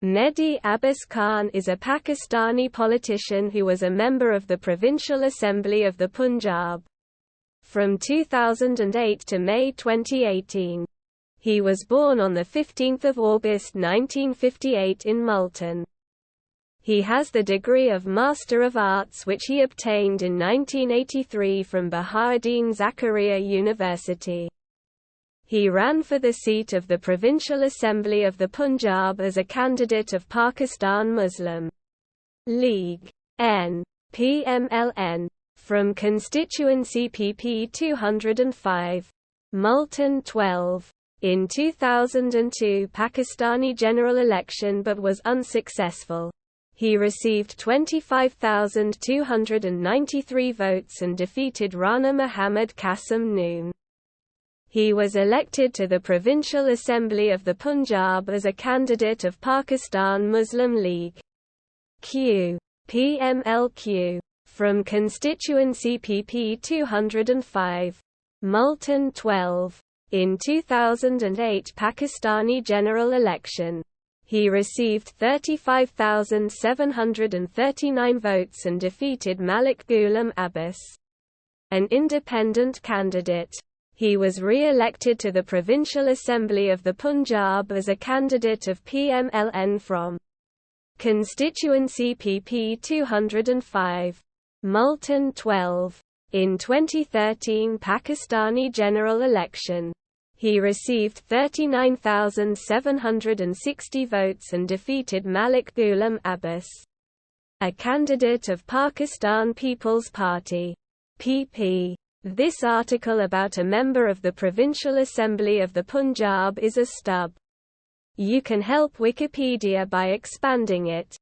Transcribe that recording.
Mehdi Abbas Khan is a Pakistani politician who was a member of the Provincial Assembly of the Punjab from 2008 to May 2018. He was born on 15 August 1958 in Multan. He has the degree of Master of Arts which he obtained in 1983 from Bahauddin Zakariya University. He ran for the seat of the Provincial Assembly of the Punjab as a candidate of Pakistan Muslim League N PML-N from Constituency PP-205, Multan-XII. In 2002 Pakistani general election but was unsuccessful. He received 25,293 votes and defeated Rana Muhammad Qasim Noon. He was elected to the Provincial Assembly of the Punjab as a candidate of Pakistan Muslim League Q PML-Q from Constituency PP-205, Multan-XII. In 2008 Pakistani general election, he received 35,739 votes and defeated Malik Ghulam Abbas, an independent candidate. He was re-elected to the Provincial Assembly of the Punjab as a candidate of PML-N from Constituency PP-205, Multan-XII. In 2013 Pakistani general election, he received 39,760 votes and defeated Malik Ghulam Abbas, a candidate of Pakistan People's Party (PP). This article about a member of the Provincial Assembly of the Punjab is a stub. You can help Wikipedia by expanding it.